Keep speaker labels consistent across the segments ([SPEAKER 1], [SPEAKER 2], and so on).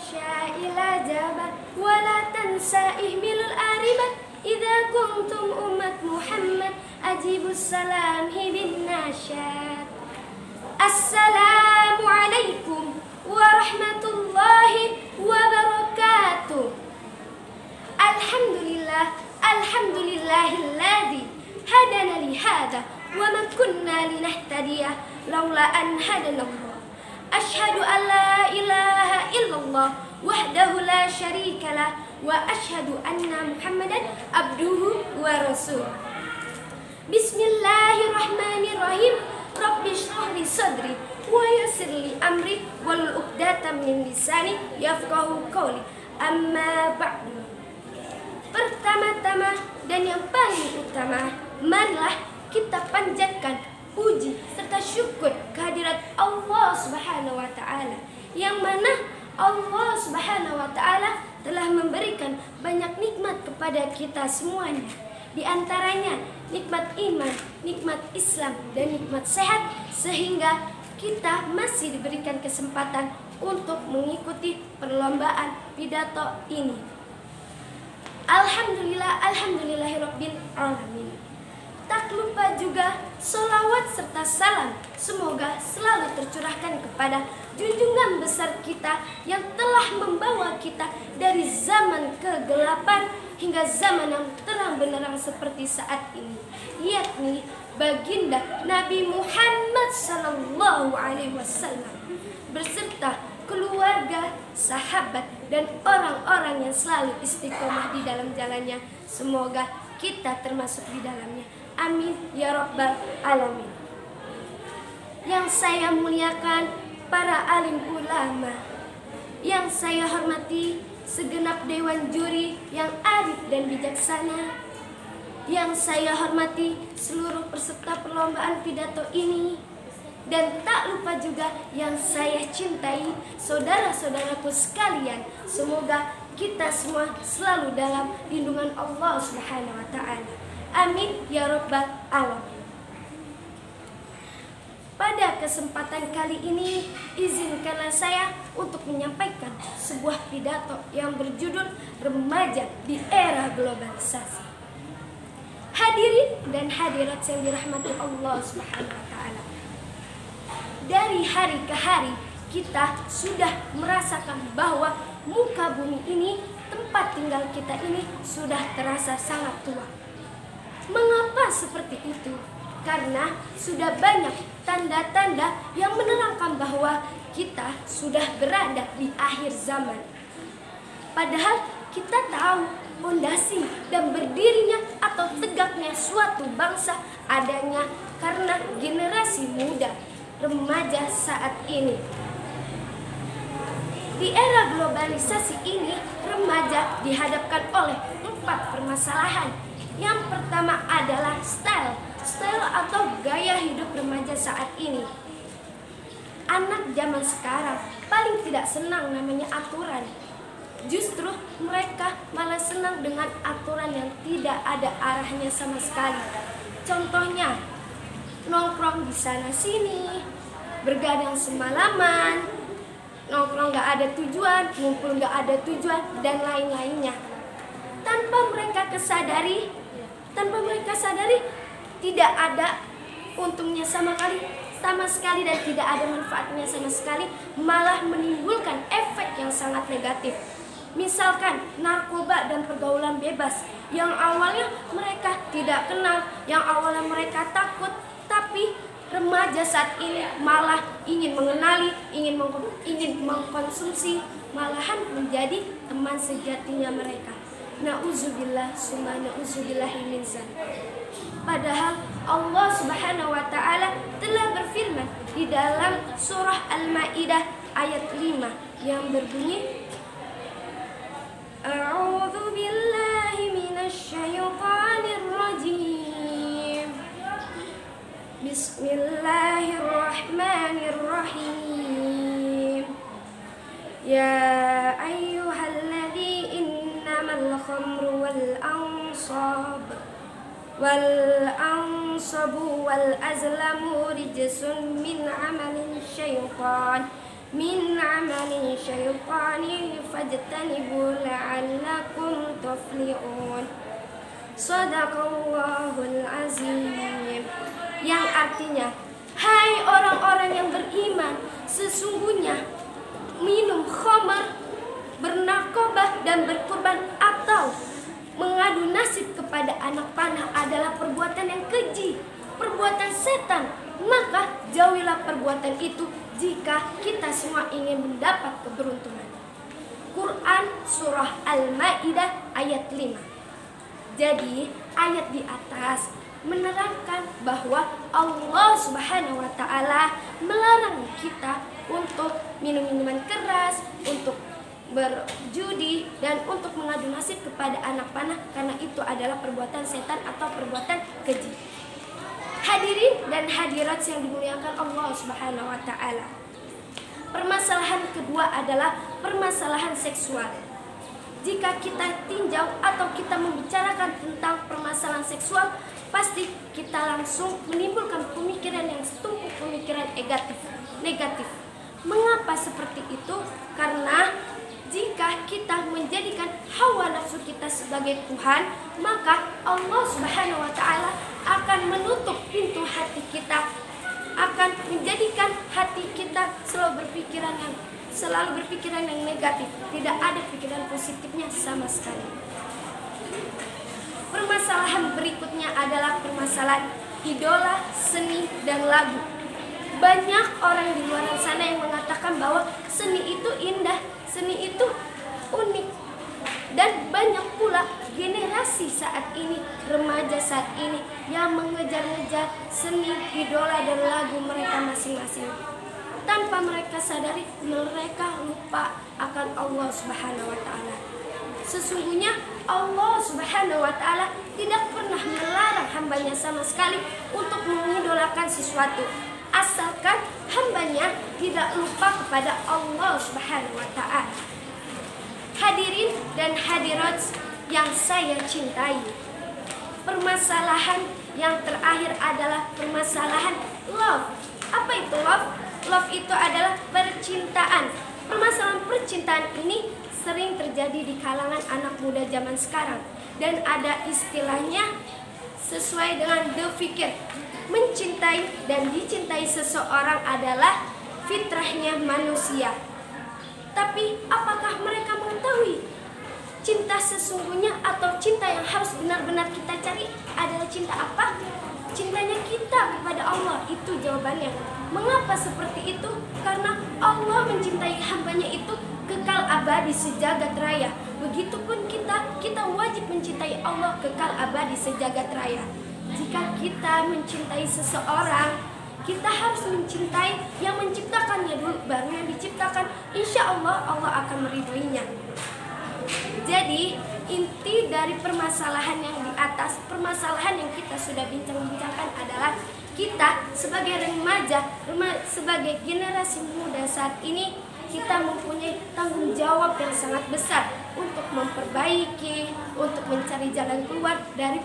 [SPEAKER 1] تخشى إلى جبل ولا تنسى إهمل الآربة إذا كنتم أمة محمد أجيبوا السلام بالنشاط. السلام عليكم ورحمة الله وبركاته. الحمد لله الذي هدانا لهذا وما كنا لنهتدي لولا أن هدانا الله. أشهد أن لا إله إلا الله وحده لا شريك له وأشهد أن محمدا عبده ورسوله. بسم الله الرحمن الرحيم. رب اشرح لي صدري ويسر لي أمري واحلل عقدة من لساني يفقهوا قولي. Amma ba'du. Pertama-tama dan yang paling utama, marilah kita panjatkan puji serta syukur kehadirat Allah Subhanahu wa taala, yang mana Allah Subhanahu wa taala telah memberikan banyak nikmat kepada kita semuanya. Di antaranya nikmat iman, nikmat Islam, dan nikmat sehat, sehingga kita masih diberikan kesempatan untuk mengikuti perlombaan pidato ini. Alhamdulillahirabbil alamin. Tak lupa juga sholawat serta salam semoga selalu tercurahkan kepada junjungan besar kita yang telah membawa kita dari zaman kegelapan hingga zaman yang terang benderang seperti saat ini, yakni baginda Nabi Muhammad SAW beserta keluarga, sahabat, dan orang-orang yang selalu istiqomah di dalam jalannya. Semoga kita termasuk di dalamnya. Amin ya rabbal alamin. Yang saya muliakan para alim ulama, yang saya hormati segenap dewan juri yang arif dan bijaksana, yang saya hormati seluruh peserta perlombaan pidato ini, dan tak lupa juga yang saya cintai saudara-saudaraku sekalian. Semoga kita semua selalu dalam lindungan Allah Subhanahu wa taala. Amin ya rabbal alamin. Pada kesempatan kali ini, izinkanlah saya untuk menyampaikan sebuah pidato yang berjudul Remaja di Era Globalisasi. Hadirin dan hadirat yang dirahmati Allah Subhanahu wa taala. Dari hari ke hari kita sudah merasakan bahwa muka bumi ini, tempat tinggal kita ini, sudah terasa sangat tua. Mengapa seperti itu? Karena sudah banyak tanda-tanda yang menerangkan bahwa kita sudah berada di akhir zaman. Padahal kita tahu fondasi dan berdirinya atau tegaknya suatu bangsa adanya karena generasi muda, remaja saat ini. Di era globalisasi ini, remaja dihadapkan oleh 4 permasalahan. Yang pertama adalah style atau gaya hidup remaja saat ini. Anak zaman sekarang paling tidak senang namanya aturan. Justru mereka malah senang dengan aturan yang tidak ada arahnya sama sekali. Contohnya, nongkrong di sana sini, bergadang semalaman, nongkrong gak ada tujuan, ngumpul gak ada tujuan, dan lain-lainnya. Tanpa mereka sadari tidak ada untungnya sama sekali dan tidak ada manfaatnya sama sekali, malah menimbulkan efek yang sangat negatif. Misalkan narkoba dan pergaulan bebas yang awalnya mereka tidak kenal, yang awalnya mereka takut, tapi remaja saat ini malah ingin mengenali, ingin mengkonsumsi, malahan menjadi teman sejatinya mereka. Na'udzubillah summa na'udzubillahi min dzalik. Padahal Allah Subhanahu wa taala telah berfirman di dalam surah Al-Maidah ayat 5 yang berbunyi, A'udzu billahi minasy syaithanir rajim. Bismillahirrahmanirrahim. Ya ayyuhalladzina innamal khamru wal ansabu wal azlamu rijsun min amalin syaitan min amali syaitani fajtanibu la'allakum tuflihun. Shadaqallahul azim. Yang artinya, hai orang-orang yang beriman, sesungguhnya minum khamar, bernarkoba dan berkurban atau mengadu nasib kepada anak panah adalah perbuatan yang keji, perbuatan setan. Maka jauhilah perbuatan itu jika kita semua ingin mendapat keberuntungan. Quran Surah Al-Ma'idah ayat 5. Jadi ayat di atas menerangkan bahwa Allah Subhanahu wa Ta'ala melarang kita untuk minum minuman keras, untuk berjudi, dan untuk mengadu nasib kepada anak panah, karena itu adalah perbuatan setan atau perbuatan keji. Hadirin dan hadirat yang dimuliakan Allah Subhanahu wa Ta'ala, permasalahan kedua adalah permasalahan seksual. Jika kita tinjau atau kita membicarakan tentang permasalahan seksual, pasti kita langsung menimbulkan pemikiran yang setumpuk, pemikiran negatif. Mengapa seperti itu? Karena jika kita menjadikan hawa nafsu kita sebagai Tuhan, maka Allah Subhanahu wa Ta'ala akan menutup pintu hati kita, akan menjadikan hati kita selalu berpikiran yang negatif, tidak ada pikiran positifnya sama sekali. Permasalahan berikutnya adalah permasalahan idola, seni, dan lagu. Banyak orang di luar sana yang mengatakan bahwa seni itu indah, seni itu unik. Dan banyak pula generasi saat ini, remaja saat ini yang mengejar-ngejar seni, idola, dan lagu mereka masing-masing. Tanpa mereka sadari, mereka lupa akan Allah Subhanahu wa Ta'ala. Sesungguhnya Allah Subhanahu wa Ta'ala tidak pernah melarang hambanya sama sekali untuk mengidolakan sesuatu, asalkan hambanya tidak lupa kepada Allah Subhanahu wa Ta'ala. Hadirin dan hadirat yang saya cintai, permasalahan yang terakhir adalah permasalahan love. Apa itu love? Love itu adalah percintaan. Permasalahan percintaan ini sering terjadi di kalangan anak muda zaman sekarang, dan ada istilahnya sesuai dengan The Fikir. Mencintai dan dicintai seseorang adalah fitrahnya manusia. Tapi apakah mereka mengetahui cinta sesungguhnya atau cinta yang harus benar-benar kita cari adalah cinta apa? Cintanya kita kepada Allah, itu jawabannya. Mengapa seperti itu? Karena Allah mencintai hambanya itu kekal abadi sejagat raya. Begitupun kita wajib mencintai Allah kekal abadi sejagat raya. Jika kita mencintai seseorang, kita harus mencintai yang menciptakannya dulu, baru yang diciptakan. Insya Allah, Allah akan meridhoinya. Jadi inti dari permasalahan yang di atas, permasalahan yang kita sudah bincang-bincangkan adalah kita sebagai remaja, sebagai generasi muda saat ini, kita mempunyai tanggung jawab yang sangat besar untuk memperbaiki, untuk mencari jalan keluar dari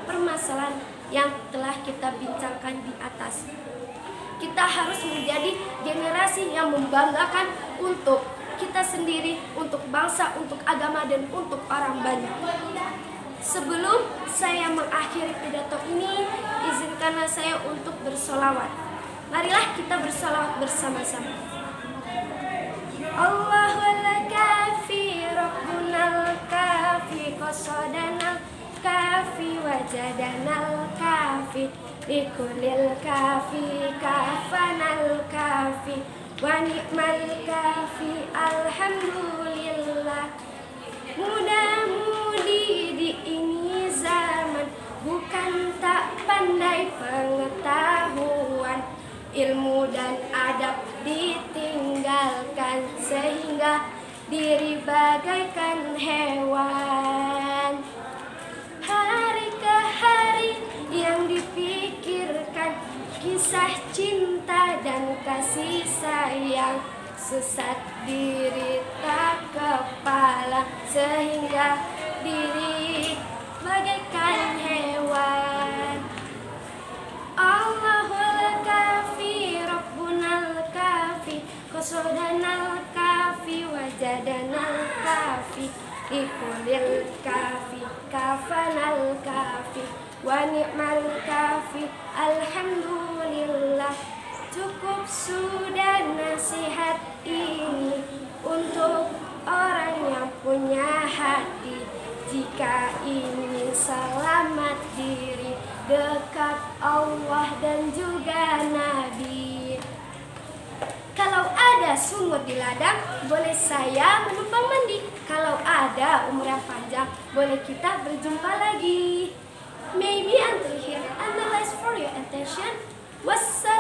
[SPEAKER 1] permasalahan yang telah kita bincangkan di atas. Kita harus menjadi generasi yang membanggakan untuk kita sendiri, untuk bangsa, untuk agama, dan untuk orang banyak. Sebelum saya mengakhiri pidato ini, izinkanlah saya untuk bersolawat. Marilah kita bersolawat bersama-sama. Allahul kafi, Rabbunal kafi, qasadanal kafi, wajadanal kafi, likulil kafi, kafanal kafi, wa ni'mal kafi, alhamdulillah. Mudah-mudi di ini zaman, bukan tak pandai pengetahuan, ilmu dan adab ditinggalkan, sehingga diri bagaikan hewan. Hari ke hari yang dipikirkan, kisah cinta dan kasih sayang, sesat diri tak kepala, sehingga diri bagaikan hewan. Allahul kafi, Rabbun Iqulil kafi kafanal kafi wa ni'mal kafi alhamdulillah. Cukup sudah nasihat ini untuk orang yang punya hati. Jika ingin selamat diri, dekat Allah dan juga Nabi. Kalau ada sumur di ladang, boleh saya menumpang mandi. Kalau ada umur yang panjang, boleh kita berjumpa lagi. Maybe until here, and the last for your attention. Wassalam.